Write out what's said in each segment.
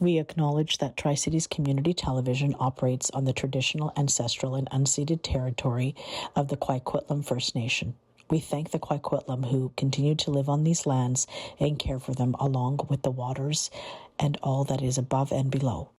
We acknowledge that Tri-Cities Community Television operates on the traditional, ancestral, and unceded territory of the Coquitlam First Nation. We thank the Coquitlam who continue to live on these lands and care for them along with the waters and all that is above and below.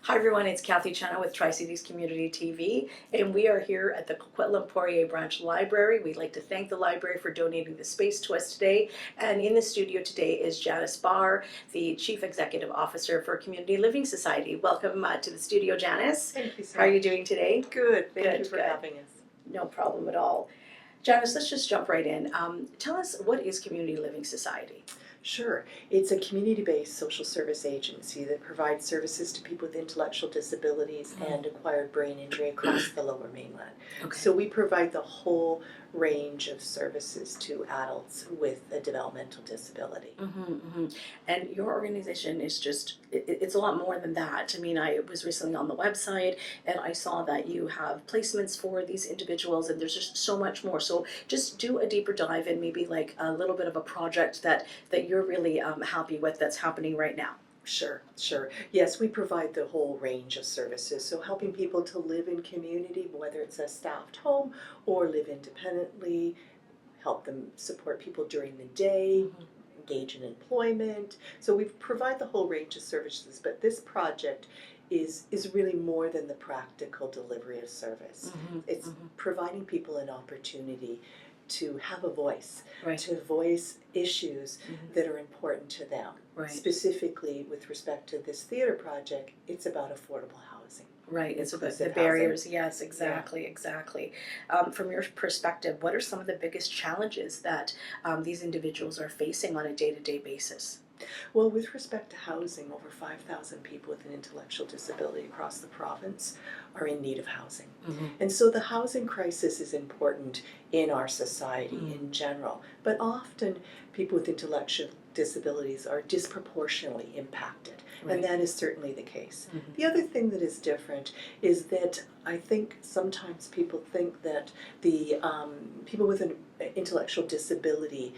Hi everyone, it's Cathy with Tri-Cities Community TV, and we are here at the Coquitlam Poirier Branch Library. We'd like to thank the library for donating the space to us today. And in the studio today is Janice Barr, the Chief Executive Officer for Community Living Society. Welcome to the studio, Janice. Thank you so much. How are you doing today? Good. Thank you for having us. No problem at all. Janice, let's just jump right in. Tell us, what is Community Living Society? Sure. It's a community-based social service agency that provides services to people with intellectual disabilities and acquired brain injury across the Lower Mainland. Okay. So we provide the whole range of services to adults with a developmental disability. And your organization is just, it's a lot more than that. I mean, I was recently on the website and I saw that you have placements for these individuals, and there's just so much more. So just do a deeper dive and maybe like a little bit of a project that you're really happy with that's happening right now. Sure. Yes, we provide the whole range of services. So helping people to live in community, whether it's a staffed home or live independently, help them support people during the day, engage in employment. So we provide the whole range of services, but this project is really more than the practical delivery of service. It's providing people an opportunity to have a voice, to voice issues that are important to them. Specifically with respect to this theater project, it's about affordable housing. Right, it's about the barriers. Yes, exactly. From your perspective, what are some of the biggest challenges that these individuals are facing on a day-to-day basis? Well, with respect to housing, over 5,000 people with an intellectual disability across the province are in need of housing. And so the housing crisis is important in our society in general, but often people with intellectual disabilities are disproportionately impacted, and that is certainly the case. The other thing that is different is that I think sometimes people think that the people with an intellectual disability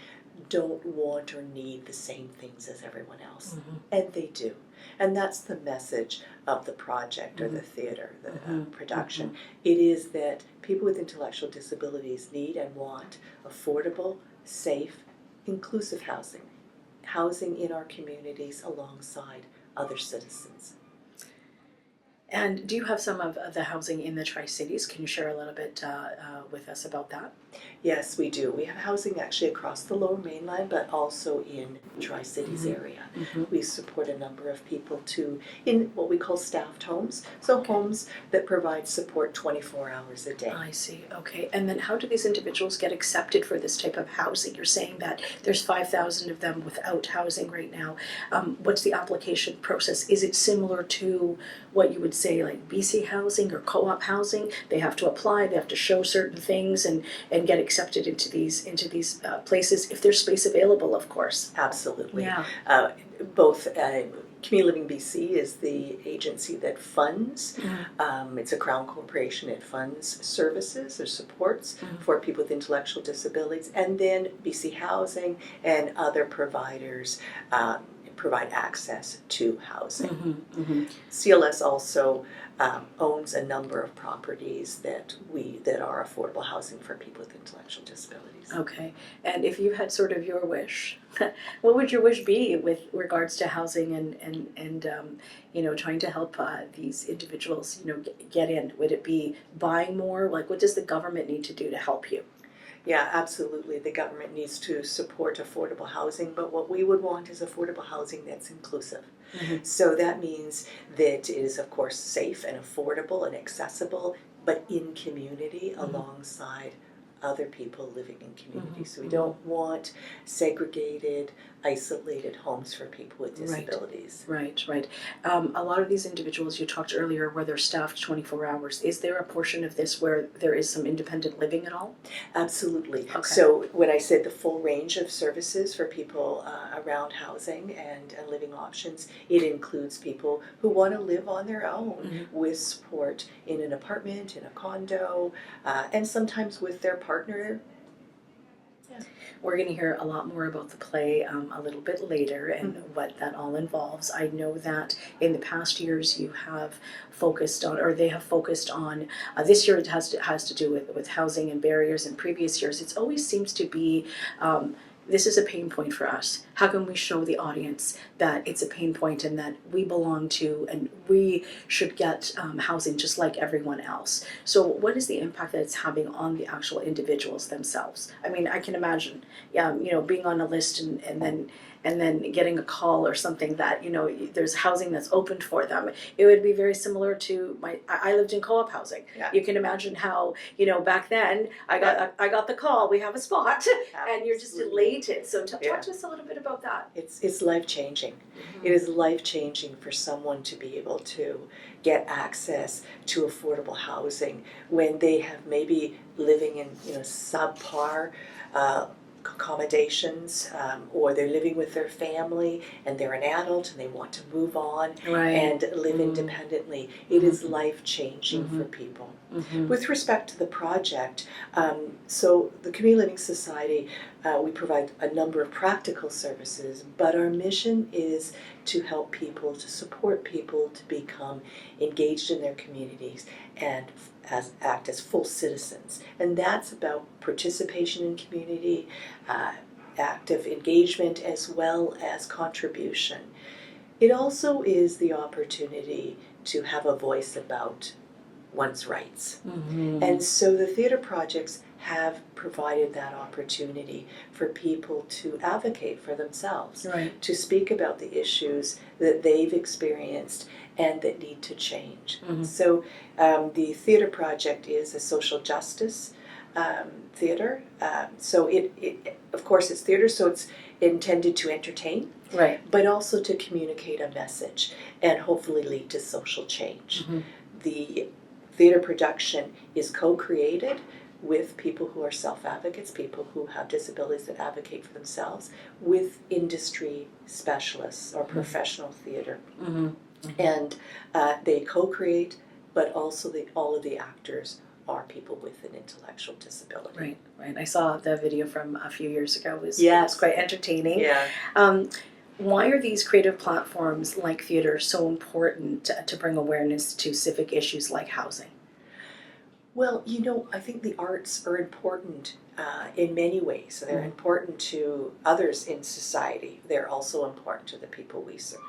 don't want or need the same things as everyone else, and they do. And that's the message of the project or the theater, the production. It is that people with intellectual disabilities need and want affordable, safe, inclusive housing in our communities alongside other citizens. And do you have some of the housing in the Tri-Cities? Can you share a little bit with us about that? Yes, we do. We have housing actually across the Lower Mainland, but also in Tri-Cities area. We support a number of people in what we call staffed homes, so homes that provide support 24 hours a day. I see, okay. And then how do these individuals get accepted for this type of housing? You're saying that there's 5,000 of them without housing right now. What's the application process? Is it similar to what you would say like BC housing or co-op housing? They have to apply, they have to show certain things and get accepted into these places if there's space available, of course. Absolutely. Yeah. Both Community Living BC is the agency that funds. It's a Crown corporation. It funds services or supports for people with intellectual disabilities, and then BC Housing and other providers provide access to housing. CLS also owns a number of properties that are affordable housing for people with intellectual disabilities. Okay, and if you had sort of your wish, what would your wish be with regards to housing and trying to help these individuals get in? Would it be buying more? Like, what does the government need to do to help you? Yeah, absolutely. The government needs to support affordable housing, but what we would want is affordable housing that's inclusive. So that means that it is, of course, safe and affordable and accessible, but in community alongside other people living in community. So we don't want segregated, isolated homes for people with Right. disabilities. Right, right. A lot of these individuals you talked earlier where they're staffed 24 hours. Is there a portion of this where there is some independent living at all? Absolutely. Okay. So when I said the full range of services for people around housing and living options, it includes people who want to live on their own with support in an apartment, in a condo, and sometimes with their partner. We're going to hear a lot more about the play a little bit later and what that all involves. I know that in the past years you have focused on, or they have focused on, this year it has to do with housing and barriers. In previous years, it always seems to be this is a pain point for us. How can we show the audience that it's a pain point and that we belong to and we should get housing just like everyone else? So what is the impact that it's having on the actual individuals themselves? I mean, I can imagine, being on a list and then getting a call or something that, there's housing that's opened for them. It would be very similar to I lived in co-op housing. Yeah. You can imagine how, back then I got the call, we have a spot, and you're just elated. So talk to us a little bit about that. It's life-changing. It is life-changing for someone to be able to get access to affordable housing when they have maybe living in subpar accommodations, or they're living with their family and they're an adult and they want to move on and live independently. It is life-changing for people. With respect to the project, so the Community Living Society, we provide a number of practical services, but our mission is to help people, to support people to become engaged in their communities and act as full citizens. And that's about participation in community, active engagement, as well as contribution. It also is the opportunity to have a voice about one's rights. And so the theater projects have provided that opportunity for people to advocate for themselves, to speak about the issues that they've experienced and that need to change. So the theater project is a social justice theater. So it of course it's theater, so it's intended to entertain, but also to communicate a message and hopefully lead to social change. The theater production is co-created with people who are self-advocates, people who have disabilities that advocate for themselves, with industry specialists or professional theater. And they co-create, but also all of the actors are people with an intellectual disability. Right. I saw the video from a few years ago. It was quite entertaining. Why are these creative platforms like theater so important to bring awareness to civic issues like housing? Well, I think the arts are important in many ways. They're important to others in society. They're also important to the people we serve.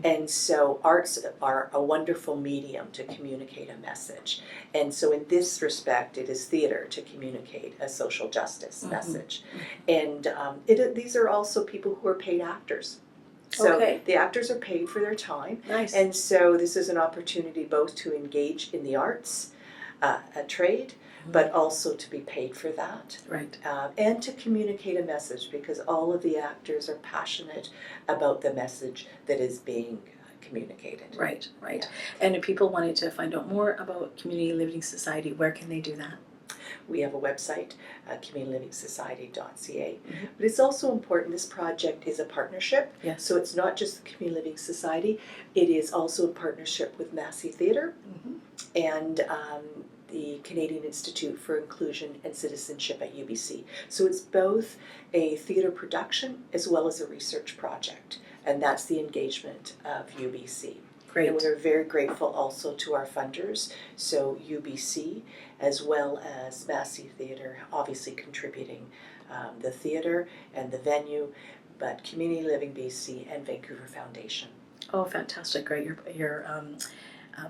And so arts are a wonderful medium to communicate a message. And so in this respect, it is theater to communicate a social justice message. And these are also people who are paid actors. So the actors are paid for their time. And so this is an opportunity both to engage in the arts, a trade, but also to be paid for that. And to communicate a message, because all of the actors are passionate about the message that is being communicated. Right. And if people wanted to find out more about Community Living Society, where can they do that? We have a website, communityliving.ca. But it's also important, this project is a partnership. So it's not just the Community Living Society, it is also a partnership with Massey Theatre and the Canadian Institute for Inclusion and Citizenship at UBC. So it's both a theatre production as well as a research project. And that's the engagement of UBC. And we're very grateful also to our funders, so UBC as well as Massey Theatre, obviously contributing the theatre and the venue, but Community Living BC and Vancouver Foundation. Oh, fantastic! Great, you're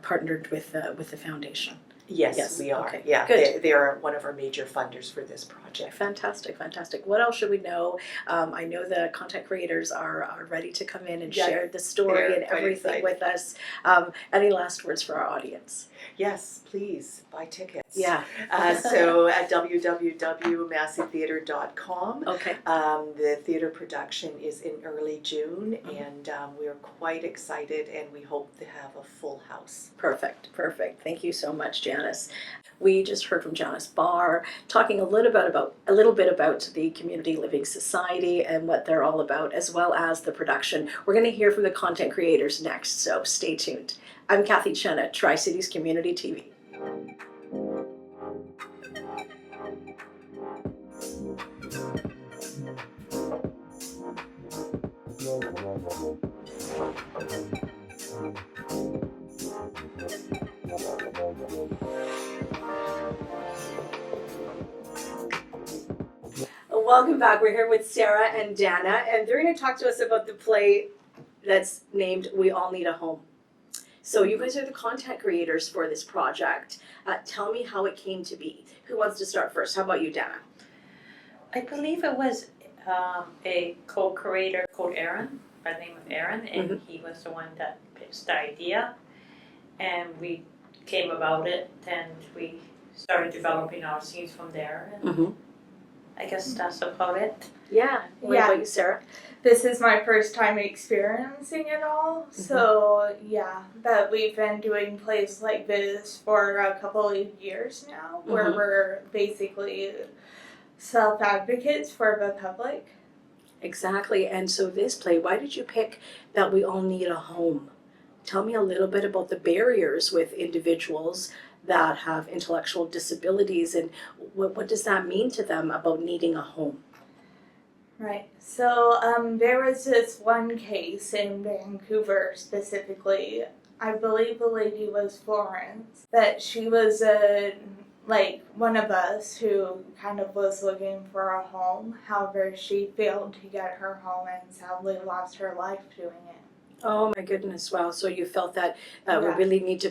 partnered with the foundation. Yes, we are. Okay. Yeah, Good. they are one of our major funders for this project. Fantastic. What else should we know? I know the content creators are ready to come in and share the story and everything with us. Any last words for our audience? Yes, please buy tickets. Yeah. So at www.masseytheatre.com. Okay. The theatre production is in early June, and we're quite excited, and we hope to have a full house. Perfect. Thank you so much, Janice. We just heard from Janice Barr talking a little bit about the Community Living Society and what they're all about, as well as the production. We're going to hear from the content creators next, so stay tuned. I'm Cathy Chen at Tri-Cities Community TV. Welcome back. We're here with Sarah and Dana, and they're going to talk to us about the play that's named We All Need a Home. So you guys are the content creators for this project. Tell me how it came to be. Who wants to start first? How about you, Dana? I believe it was a co-creator called Aaron, by the name of Aaron, and he was the one that pitched the idea, and we came about it, and we started developing our scenes from there, and I guess that's about it. Yeah. What about you, Sarah? This is my first time experiencing it all, so yeah, that we've been doing plays like this for a couple of years now, where we're basically self-advocates for the public. Exactly. And so this play, why did you pick that we all need a home? Tell me a little bit about the barriers with individuals that have intellectual disabilities, and what does that mean to them about needing a home? Right. So there was this one case in Vancouver specifically. I believe the lady was Florence. That she was one of us who kind of was looking for a home. However, she failed to get her home and sadly lost her life doing it. Oh my goodness! Wow. So you felt that we really need to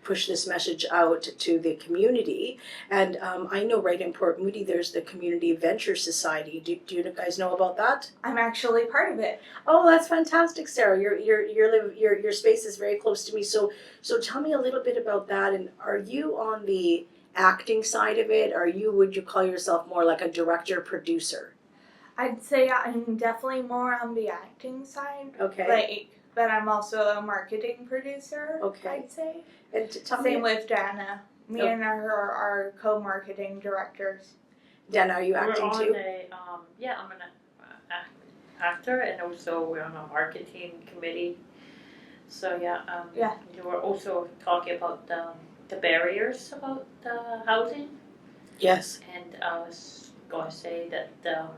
push this message out to the community. And I know right in Port Moody, there's the Community Venture Society. Do you guys know about that? I'm actually part of it. Oh, that's fantastic, Sarah. Your space is very close to me. So tell me a little bit about that. And are you on the acting side of it? Or would you call yourself more like a director producer? I'd say I'm definitely more on the acting side. Okay. But I'm also a marketing producer. Okay. I'd say. And Same with Dana. Me and her are co-marketing directors. Dana, are you acting too? I'm an actor, and also we're on a marketing committee. So you were also talking about the barriers about housing. Yes. And I was going to say that a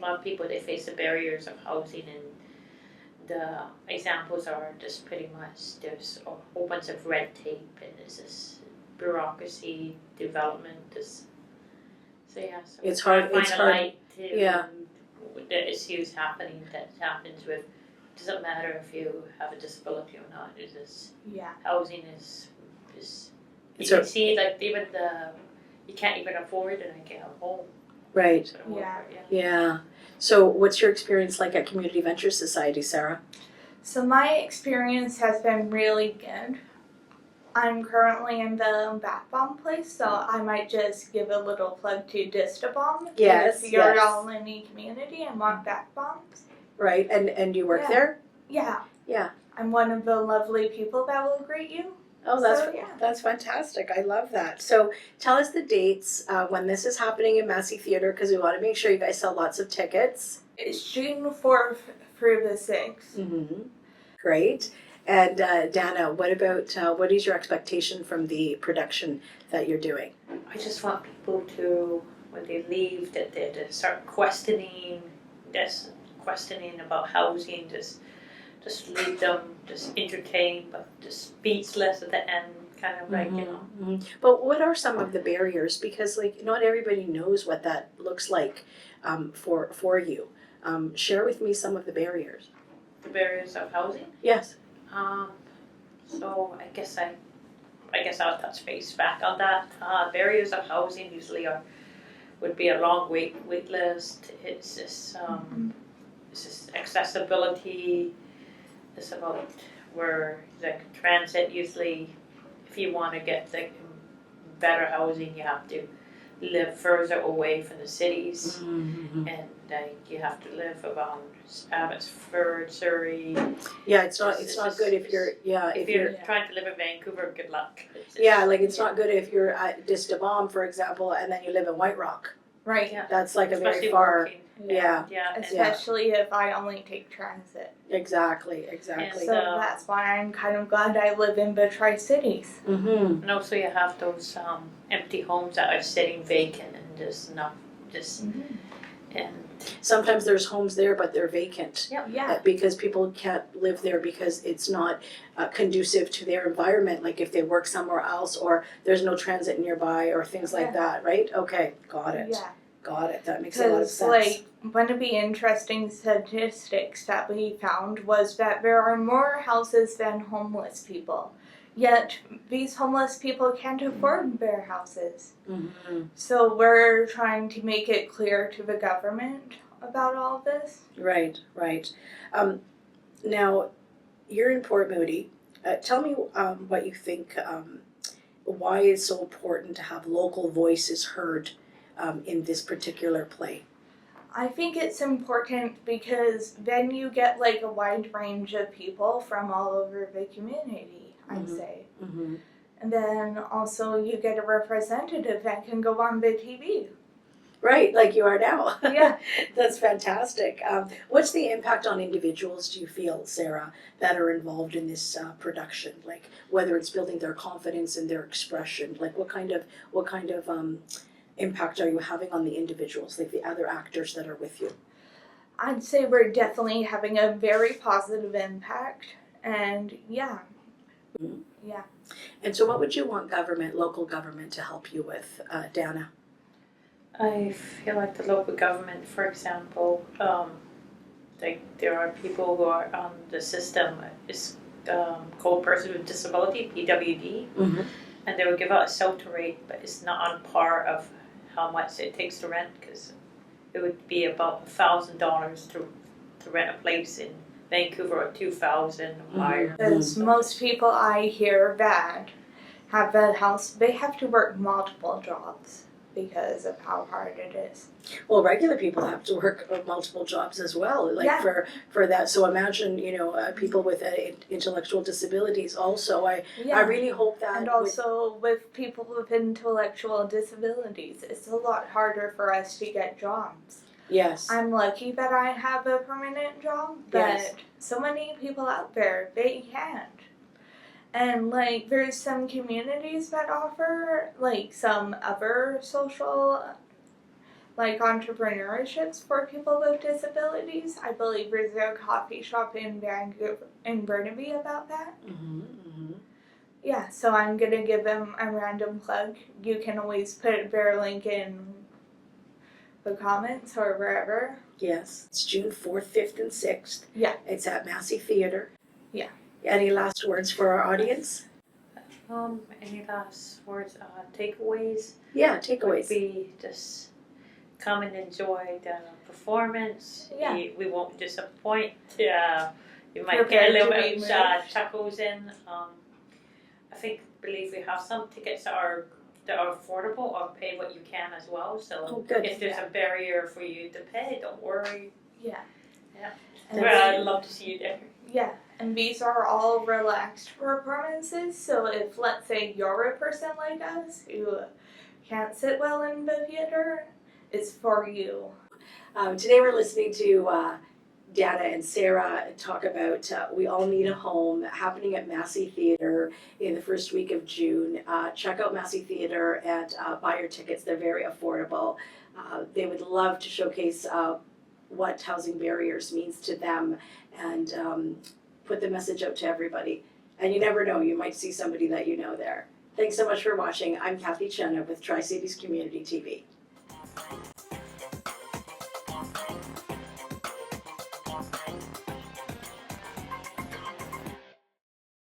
lot of people, they face the barriers of housing, and the examples are just pretty much there's a whole bunch of red tape, and there's this bureaucracy development. So it's hard. It's hard. Light to the issues that happens with. Doesn't matter if you have a disability or not. It's just housing is you can see like even you can't even afford and I get a home. Right. Yeah. So what's your experience like at Community Venture Society, Sarah? So my experience has been really good. I'm currently in the bath bomb place, so I might just give a little plug to Distabomb. Yes. If you're all in the community and want bath bombs. Right. And you work there? Yeah. Yeah. I'm one of the lovely people that will greet you. Oh, that's fantastic. I love that. So tell us the dates when this is happening in Massey Theatre, because we want to make sure you guys sell lots of tickets. It's June 4th through the 6th. Great. And Dana, what is your expectation from the production that you're doing? I just want people to, when they leave, that they start questioning about housing, just leave them just entertained, but just speechless at the end, kind of like, But what are some of the barriers? Because not everybody knows what that looks like for you. Share with me some of the barriers. The barriers of housing? Yes. So I guess I'll touch base back on that. Barriers of housing usually would be a long wait list. It's just accessibility. It's about where transit usually, if you want to get better housing, you have to live further away from the cities, Mm-hmm. and you have to live around Abbotsford, Surrey. Yeah, it's not It's good if you're If you're trying to live in Vancouver, good luck. it's not good if you're at Distabom, for example, and then you live in White Rock. Right. Yeah. That's like a very Especially far. working. Yeah, Yeah, and Especially if I only take transit. exactly. So that's why I'm kind of glad I live in the Tri-Cities. Mm-hmm. and also you have those empty homes that are sitting vacant and and Sometimes there's homes there, but they're vacant. Yeah. Because people can't live there because it's not conducive to their environment, like if they work somewhere else or there's no transit nearby or things like that, right? Okay, got it. Yeah. Got it. That makes a lot of Because, sense. like, one of the interesting statistics that we found was that there are more houses than homeless people. Yet, these homeless people can't afford their houses. Mm-hmm. So we're trying to make it clear to the government about all this. Right. Now, you're in Port Moody. Tell me what you think, why it's so important to have local voices heard in this particular play. I think it's important because then you get like a wide range of people from all over the community, I'd say. Mm-hmm. And then also you get a representative that can go on the TV. Right, like you are now. Yeah. That's fantastic. What's the impact on individuals, do you feel, Sarah, that are involved in this production? Like whether it's building their confidence and their expression, like what kind of impact are you having on the individuals, like the other actors that are with you? I'd say we're definitely having a very positive impact. And yeah. Mhm. Yeah. And so what would you want local government to help you with, Dana? I feel like the local government, for example, like there are people who are on the system is called Person with Disability, PWD, Mm-hmm. and they would give out a shelter rate, but it's not on par of how much it takes to rent, because it would be about $1,000 to rent a place in Vancouver, or $2,000 or higher. Because most people I hear that have that house, they have to work multiple jobs because of how hard it is. Well, regular people have to work multiple jobs as well, like Yeah. for that. So imagine, people with intellectual disabilities also. I really hope that. And also with people with intellectual disabilities, it's a lot harder for us to get jobs. Yes. I'm lucky that I have a permanent job, but Yes. so many people out there, they can't. And like there's some communities that offer like some other social like entrepreneurships for people with disabilities. I believe there's a coffee shop in Burnaby about that. Mm-hmm, mm-hmm. Yeah, so I'm gonna give them a random plug. You can always put their link in the comments or wherever. Yes. It's June 4th, 5th, and 6th. Yeah. It's at Massey Theatre. Yeah. Any last words for our audience? Any last words, takeaways? Yeah, Would takeaways. be just come and enjoy the performance. Yeah. We won't disappoint. You might Prepare get a little to bit be of moved. chuckles in. I believe we have some tickets that are affordable, or pay what you can as well. So Oh, good. if there's a barrier for you to pay, don't worry. Yeah. Yeah. And Well, I'd love to see you there. yeah, and these are all relaxed performances, so if, let's say, you're a person like us who can't sit well in the theater, it's for you. Today we're listening to Dana and Sarah talk about We All Need a Home, happening at Massey Theatre in the first week of June. Check out Massey Theatre and buy your tickets. They're very affordable. They would love to showcase what housing barriers means to them and put the message out to everybody. And you never know, you might see somebody that you know there. Thanks so much for watching. I'm Cathy Chenna with Tri-Cities Community TV.